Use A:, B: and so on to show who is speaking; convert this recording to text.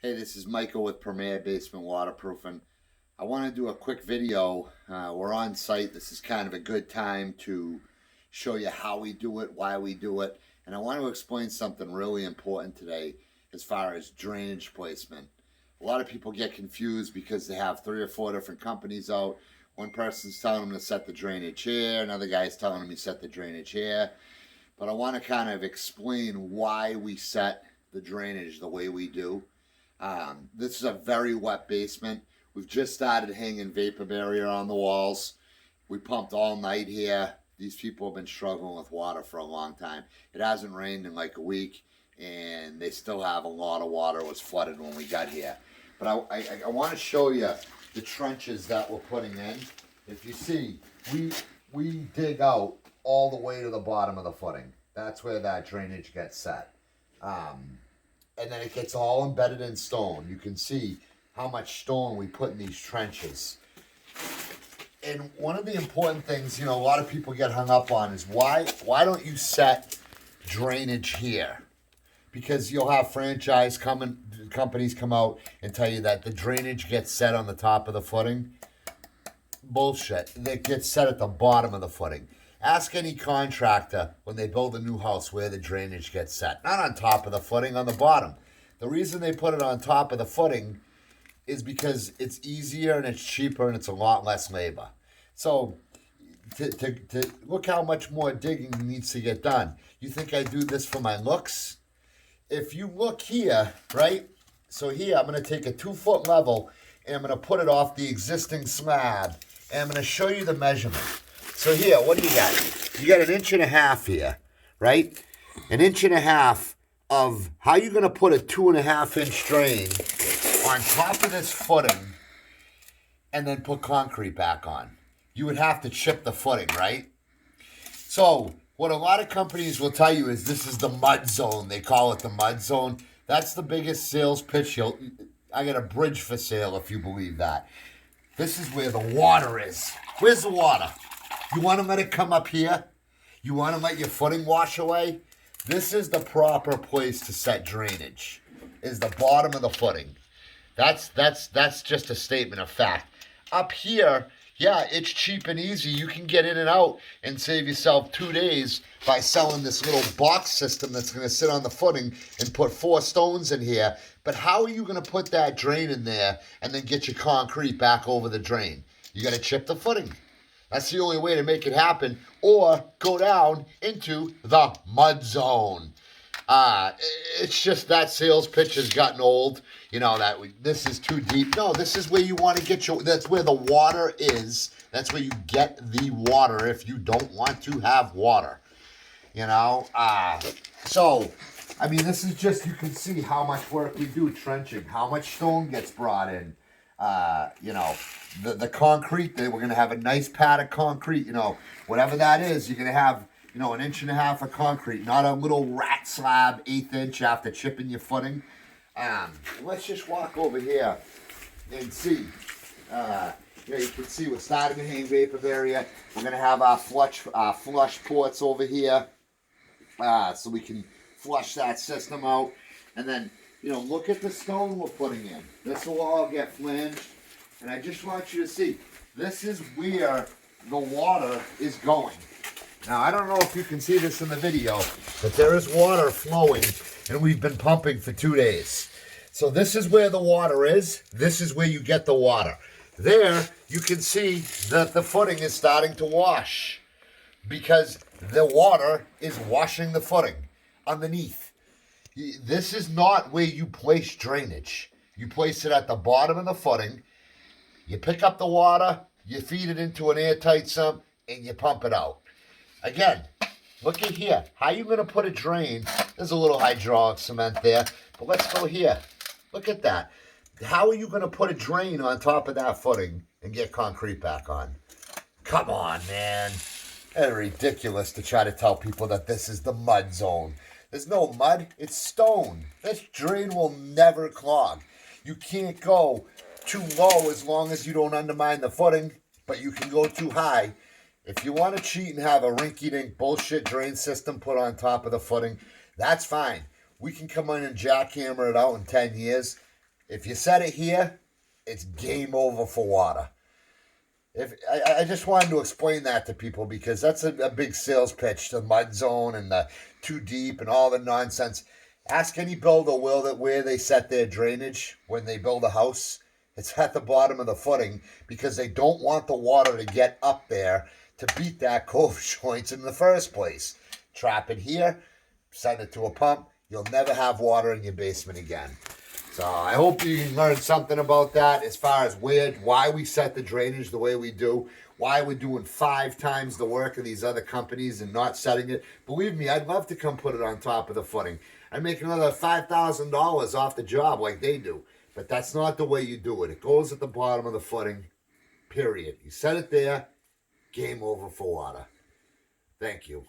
A: Hey, this is Michael with Premier Basement Waterproofing. I want to do a quick video. We're on site. This is kind of a good time to show you how we do it, why we do it, and I want to explain something really important today as far as drainage placement. A lot of people get confused because they have 3 or 4 different companies out. One person's telling them to set the drainage here, another guy's telling them to set the drainage here. But I want to kind of explain why we set the drainage the way we do. This is a very wet basement. We've just started hanging vapor barrier on the walls. We pumped all night here. These people have been struggling with water for a long time. It hasn't rained in like a week, and they still have a lot of water. It was flooded when we got here. But I want to show you the trenches that we're putting in. If you see, we dig out all the way to the bottom of the footing. That's where that drainage gets set. And then it gets all embedded in stone. You can see how much stone we put in these trenches. And one of the important things, a lot of people get hung up on is why don't you set drainage here? Because you'll have companies come out and tell you that the drainage gets set on the top of the footing. Bullshit. It gets set at the bottom of the footing. Ask any contractor when they build a new house where the drainage gets set. Not on top of the footing, on the bottom. The reason they put it on top of the footing is because it's easier and it's cheaper and it's a lot less labor. So to look how much more digging needs to get done. You think I do this for my looks? If you look here, right? So here I'm going to take a 2-foot level and I'm going to put it off the existing slab and I'm going to show you the measurement. So here, what do you got? You got 1.5 inches here, right? 1.5 inches of how you going to put a 2.5-inch drain on top of this footing and then put concrete back on. You would have to chip the footing, right? So what a lot of companies will tell you is this is the mud zone. They call it the mud zone. That's the biggest sales pitch. I got a bridge for sale if you believe that. This is where the water is. Where's the water? You want to let it come up here? You want to let your footing wash away? This is the proper place to set drainage, is the bottom of the footing. That's just a statement of fact. Up here, yeah, it's cheap and easy. You can get in and out and save yourself 2 days by selling this little box system that's going to sit on the footing and put 4 stones in here. But how are you going to put that drain in there and then get your concrete back over the drain? You got to chip the footing. That's the only way to make it happen, or go down into the mud zone. It's just that sales pitch has gotten old. This is too deep. No, this is where you want to get that's where the water is. That's where you get the water if you don't want to have water. So, this is just, you can see how much work we do trenching, how much stone gets brought in. The concrete, we're going to have a nice pad of concrete, whatever that is, you're going to have, 1.5 inches of concrete, not a little rat slab, 1/8 inch after chipping your footing. Let's just walk over here and see. You can see we're starting to hang vapor barrier. We're going to have our flush ports over here, so we can flush that system out. And then, look at the stone we're putting in. This will all get flanged. And I just want you to see, this is where the water is going. Now, I don't know if you can see this in the video, but there is water flowing, and we've been pumping for 2 days. So this is where the water is. This is where you get the water. There, you can see that the footing is starting to wash because the water is washing the footing underneath. This is not where you place drainage. You place it at the bottom of the footing. You pick up the water, you feed it into an airtight sump, and you pump it out. Again, look at here. How are you going to put a drain? There's a little hydraulic cement there, but let's go here. Look at that. How are you going to put a drain on top of that footing and get concrete back on? Come on, man. That's ridiculous to try to tell people that this is the mud zone. There's no mud. It's stone. This drain will never clog. You can't go too low as long as you don't undermine the footing, but you can go too high. If you want to cheat and have a rinky-dink bullshit drain system put on top of the footing, that's fine. We can come in and jackhammer it out in 10 years. If you set it here, it's game over for water. If I just wanted to explain that to people because that's a big sales pitch, the mud zone and the too deep and all the nonsense. Ask any builder where they set their drainage when they build a house. It's at the bottom of the footing because they don't want the water to get up there to beat that cove joints in the first place. Trap it here, send it to a pump. You'll never have water in your basement again. So I hope you learned something about that as far as why we set the drainage the way we do, why we're doing 5 times the work of these other companies and not setting it. Believe me, I'd love to come put it on top of the footing. I'd make another $5,000 off the job like they do. But that's not the way you do it. It goes at the bottom of the footing, period. You set it there, game over for water. Thank you.